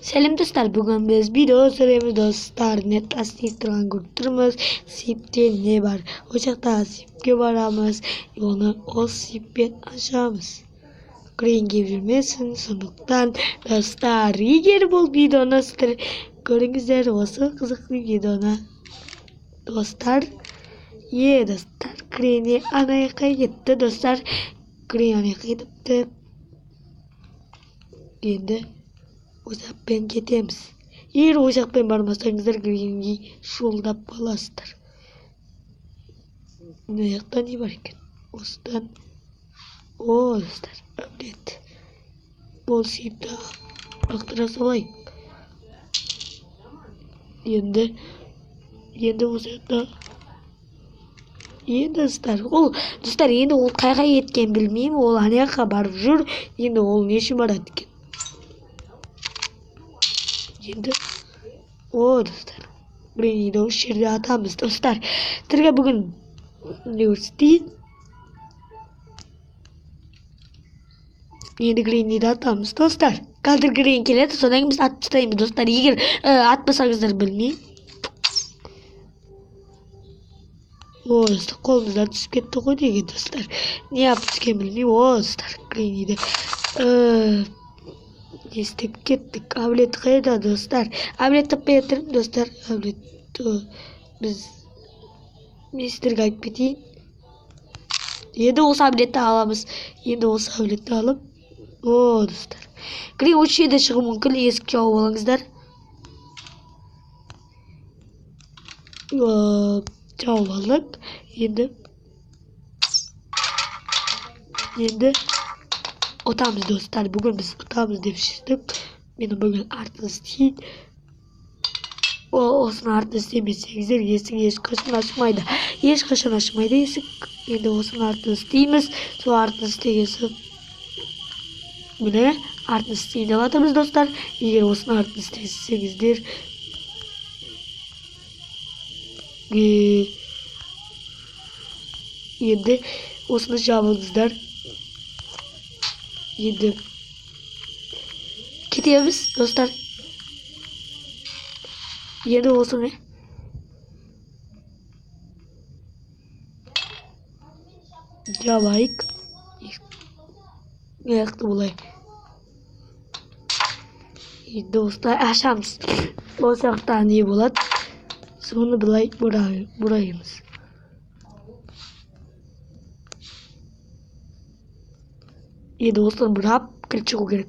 Selam dostlar, bugün biz video soruyoruz dostlar. Net lastik duran kurturmaz. Sipte ne var? Ocakta sipke varamız. Onu o sipten aşağımız. Green gibilmesin sonuçtan dostlar. Eğer bu videonu görüngüzler olsa kızıklı videona. Dostlar. Dostlar. Green'i anaya gitti dostlar. Green anaya gitti. Şimdi Ocakpen ketemiz. Eğer Ocakpen barmasanızlar Green'i şoldap balasızlar. Ne yaktan iyi var ekan. Ostan. O dostlar. Ömret. Bol sipta. Aktıra salay. Endi Ocakta. Endi dostlar endi ol qayga yetken bilmeyim. Ol anaqa barıp jur. Endi ol neşi barat ekan. Endi o dostlar. Green'i de o şerde atamız dostlar. Tırga bugün üniversite. Endi Green'i de atamız dostlar. Kaldır Green keledi sonra biz atmıştayız dostlar. Eğer atmasanızlar bilmeyim. O dostlar kolumuzdan düşüp gitti koy diye dostlar. Ne yaptık bilmeyim. O dostlar Green'i de. İstep gittik. Ablet kayda dostlar. Ablet tappa yatırım dostlar. Ablet biz Mr. Gaypeti. Yedi olsa ableti alamız. Yedi olsa ableti alıp. O dostlar. Green o şeyde çıkı mümkün. Eski cevap alыңыздар. Cevap aldık. Şimdi otamız dostlar. Bugün biz otamız demiştik. Benim bugün artist değil. O olsun artist demesengizler yesin kaşın açmaydı. Kaşın açmaydı yesin. Şimdi olsun artist değiliz. Su artist yesin. Bune artist değil atamız dostlar. Eğer olsun artist desengizler. Şimdi olsun cevabınızlar. Şimdi gidiyoruz dostlar. Yedi olsun ne? Cevayık. Ne yaktı bulay? Şimdi dostlar aşağımız. Bozaktan iyi bulat. Sonra bulay burayımız. İyi dostlar burap kırçığı gerek.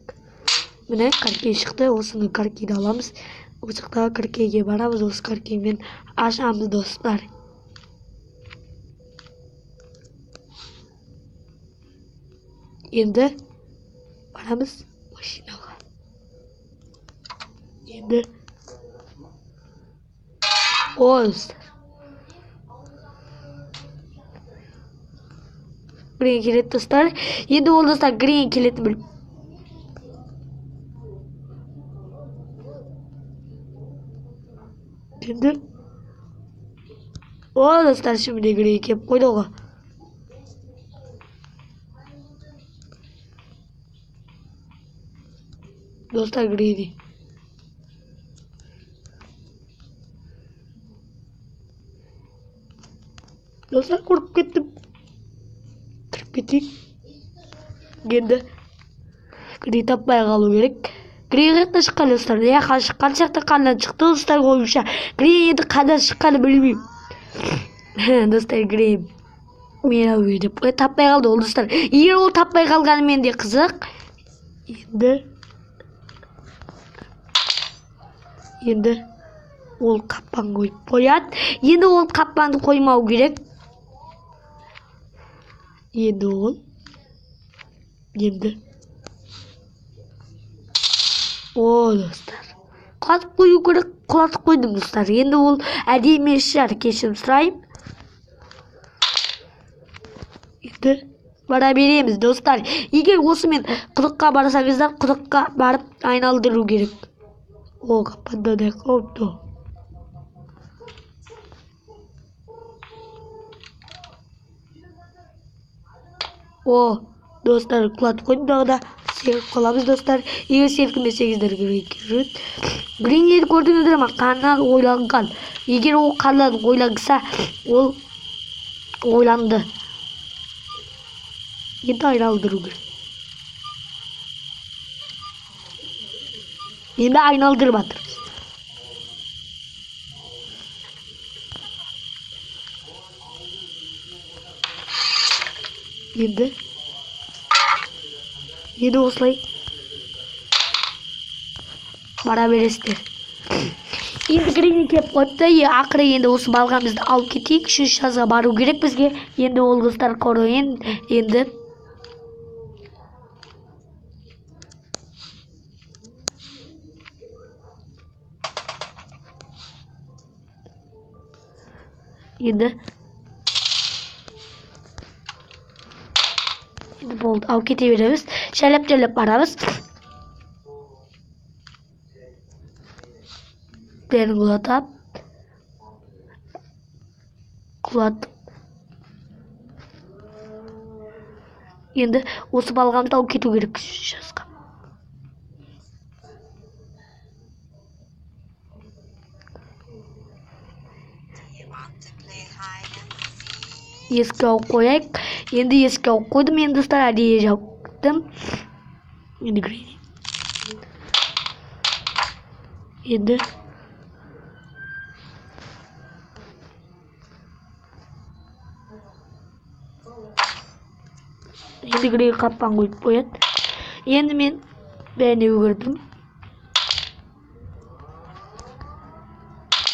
Mine karkeye çıktı. Olsun karkeyi de alamız. Ocakta karkeye baramız. Olsun karkeyinden aşağımız dostlar. Şimdi baramız maşinaga. Şimdi o dostlar. Green kilit dostlar. Şimdi oldu dostlar green kilit bölüm. Şimdi o dostlar şimdi green kep koydu. Dostlar green'i. Dostlar korkup gittim. Bitik. Şimdi Green tapmaya kalı gerek. Green yedin çıkan dostlar. Ya çıkan çıktı kandan çıktı dostlar koymuşa. Green yedi kandan çıkanı bilmeyeyim. Dostlar Green. Mera verip tapmaya kaldı oldu dostlar. Eğer o tapmaya kalganı men de kızık. Şimdi ol kappan koyup koyat. Şimdi ol kappanı koymau gerek. Şimdi ol. Şimdi. O dostlar. Kulatıp koyu gerek. Kulatıp koydum dostlar. Şimdi ol әдемі işler keşim sırayım. Şimdi bara beremiz dostlar. Eğer osымен құдыққа барсаңыздар құдыққа барып айналдыру керек. O kapanda ne koptu. O dostlar kulak koyduğunda serip kalabız dostlar. Eğer serpilmesengizler green. Green'i gördüğünüzde ama kanal oylangan. Eğer o kanal oylansa ol oylandı. Енді айналдыру керек. Енді айналдырып жатырмыз. Енді осылай бара бересіздер. Енді грин келіп қойыпты. Ақыры енді осы балғамызды алып кетейік. 3 жазға бару керек бізге. Енді ол қыздар көрейін. Енді болды. Алып кете береміз. Шәлеп барамыз. Бәрін құлатып. Енді осы балғамды алып кету керек жазға. Ескі алып қояйық. Енді ескі алып қойдым. Енді достар әдейі жауқтым. Енді грейн. Енді грейн қаппан қойып қояды. Енді мен бәріне өгірдім.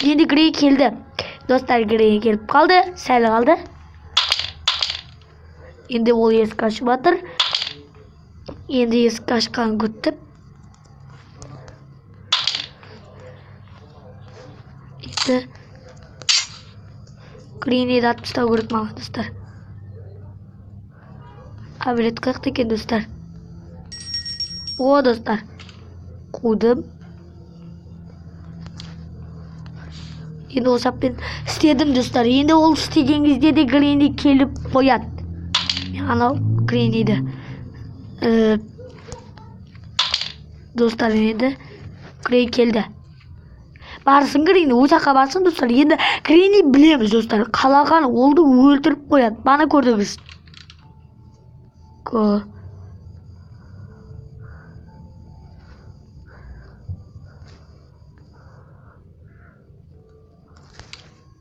Енді грейн келді. Достар грейн келіп қалды. Сәл қалды. Енді ол ескі ашып жатыр. Енді ескі ашқан күттіп. Енді грейнді атып тастау керек маған достар. Абилет қақты екен достар. О достар. Қудым. Енді осаппен істедім достар. Енді ол істеген кезде де грейнді келіп қояды. Анау грейнді. Достар енді грейн келді. Барсын грейнді. Осаққа барсын достар. Енді грейнді білеміз достар. Қалаған олды өлтіріп қояды. Бана көрдіңіз.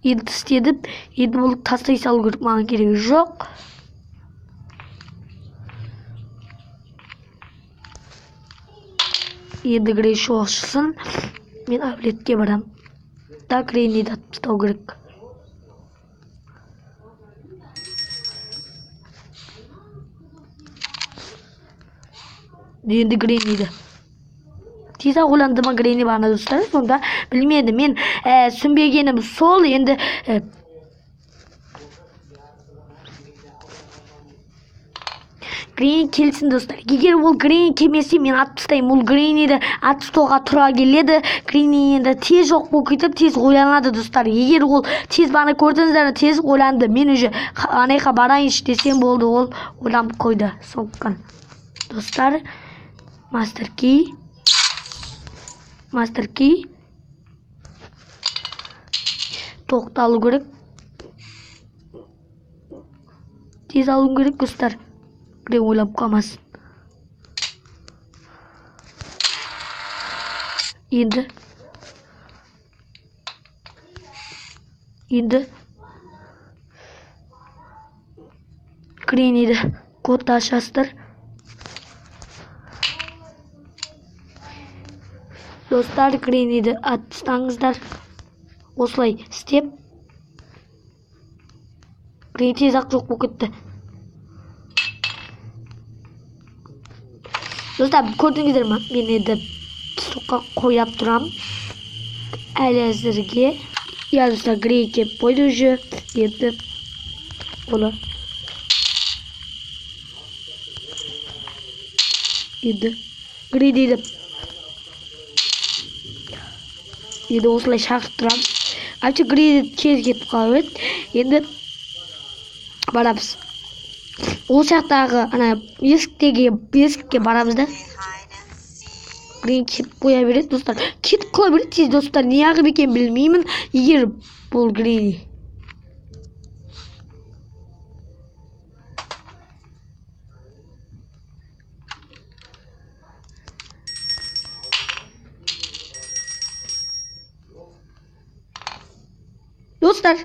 Енді істедім. Енді бұл тастай салу керек. Маған керегі жоқ. Енді грейн шоқшысын. Мен әулетке барам. Да грейнді атып тастау керек. Енді грейнді. Теза қоланды ма грейнді бана достар. Сонда білмеді. Мен сүнбегенім сол. Енді грейн келсін достар. Егер ол грейн келмесе мен атып тастаймын. Ол грейнді атып тастауға тұра келеді. Грейн енді тез жоқ болып кетіп тез ойланады достар. Егер ол тез бана көрдіңіздер, тез ойланды. Мен уже анайға барайыншы десем болды, ол ойланып қойды. Соққан. Достар, мастер ки. Тоқталу керек. Тез алу керек достар. Грейн ойлап қалмасын. Енді грейнді кодты ашасыздар. Достар, грейнді атыстаңыздар. Осылай істеп. Грейн тез ақ жоқ болып кетті. Достар, көрдіңіздер ма? Мен енді суқа қойап тұрам. Әлі әзірге. Я достар, грейн кеп қойды уже. Енді оны. Енді грейнді. Енді осылай шақырып тұрам. Әйтеуір грейнді тез кетіп қалып еді. Енді барамыз. Ол жақтағы ана есікке барамыз да. Green кетіп қоя береді достар. Кетіп қоя береді тез достар. Не ағып екен білмеймін. Егер бұл Green. Dostlar.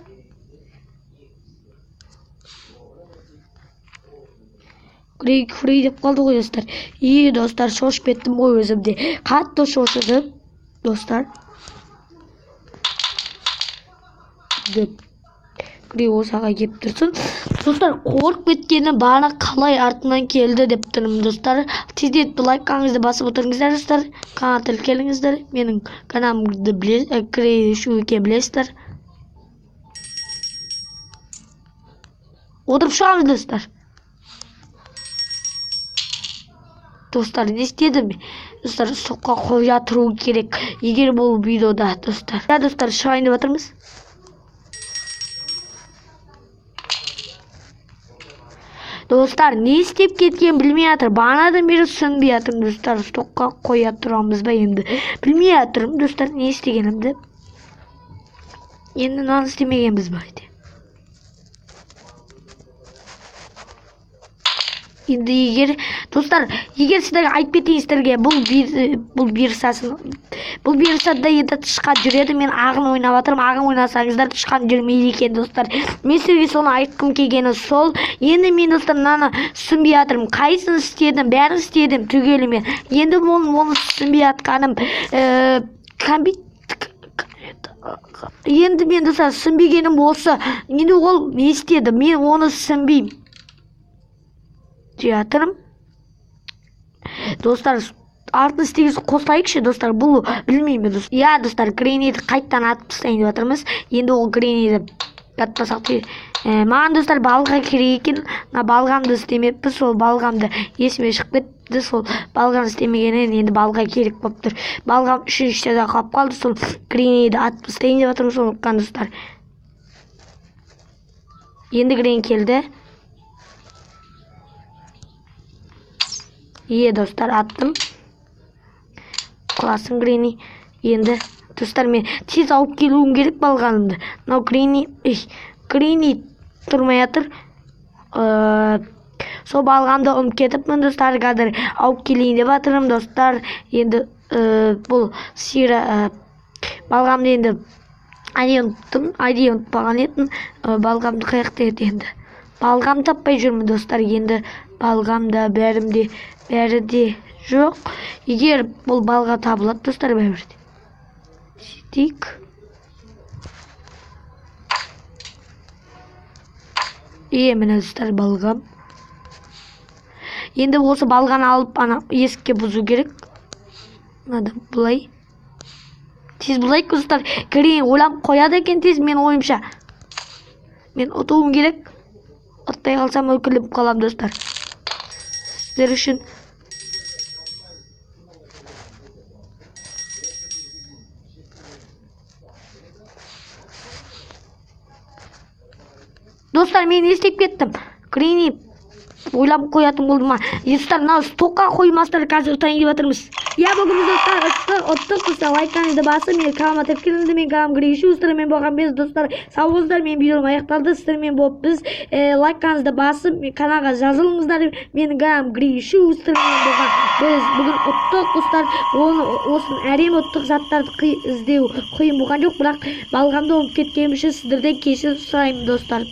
Green деп қалды ғой достар. Достар, шошып кеттім ғой өзімде. Қатты шошыдым достар. Green осаға кеп тұрсын. Достар, қорқып кеткені бана қалай артынан келді деп тұрмын достар. Тездетіп лайкаңызды басып отырыңыздар достар. Каналға тіркеліңіздер. Менің каналымды кіруге білесіздер. Отырып шығамыз достар. Достар, не істедім? Достар, соққа қоя тұру керек. Егер бұл видеода достар. Достар, шығайын деп жатырмыз. Достар, не істеп кеткен білмей жатыр. Бағанадан бері түсінбей жатырмын достар. Соққа қоя тұрамыз ба енді? Білмей жатырмын достар, не істегенімді. Енді нан істемегенбіз ба дейді. Енді достар, егер сіздерге айтып кетейін сіздерге, бұл вирусада енді тышқан жүреді. Мен ағын ойнап жатырмын. Ағын ойнасаңыздар тышқан жүрмейді екен достар. Мен сіздерге соны айтқым келгені сол. Енді мен достар мынаны түсінбей жатырмын. Қайсын істедім, бәрін істедім түгелімен. Енді оны түсінбей жатқаным енді мен достар түсінбегенім осы. Енді ол не істеді? Мен оны түсінбеймін. Жатырым. Достар, артын істегіз қосайықшы достар. Бұл білмеймін достар. Достар, Green'ді қайттан атып тастайын деп жатырмыз. Енді ол Green'ді атпасақ. Маған достар балға керек екен. Балғамды істемепті. Сол балғамды есіме шығып кетті. Сол балғам істемегеннен енді балға керек болып тұр. Балғам үшіншіде қалып қалды. Сол Green'ді атып тастайын деп жатырмыз. Сондықтан достар. Енді Green келді. Достар, аттым. Құласын Green'i. Енді достар, мен тез ауып келуім керек балғанымды. Мынау Green'i тұрмай жатыр. Сол балғамды ұмытып кетіппін достар. Қазір ауып келейін деп жатырмын достар. Енді бұл балғамды енді ұмытпаған етін. Балғамды қаяқта еді енді. Балғам таппай жүрмін достар. Енді балғамда бәрі де жоқ. Егер бұл балға табылады достар бәрі де. Сөйтейік. Міне достар балғам. Енді осы балғаны алып есікке бұзу керек. Бұлай. Тез бұлай достар. Green ойлап қояды екен тез мен ойымша. Мен ұтуым керек. Оттай қалсам өкіліп қалам достар. Сіздер үшін. Достар, мен естеп кеттім. Green'i ойлап қоятын болды ма? Достар, мынау стокқа қоймастар қазір ұтайын деп жатырмыз. Бүгін достар ұттық достар, лайкаңызды басып, мен каналыма тіркеліңіздер. Мен каналым Green сіздермен болған біз достар. Сау болыңыздар. Мен видеом аяқталды. Сіздермен болып біз лайкаңызды басып, каналға жазылыңыздар. Менің каналым Green сіздермен болған біз бүгін ұттық достар. Осын әрем ұттық заттарды іздеу қиын болған жоқ, бірақ балғамды ұмытып кеткенім үшін сіздерден кешірім сұраймын достар.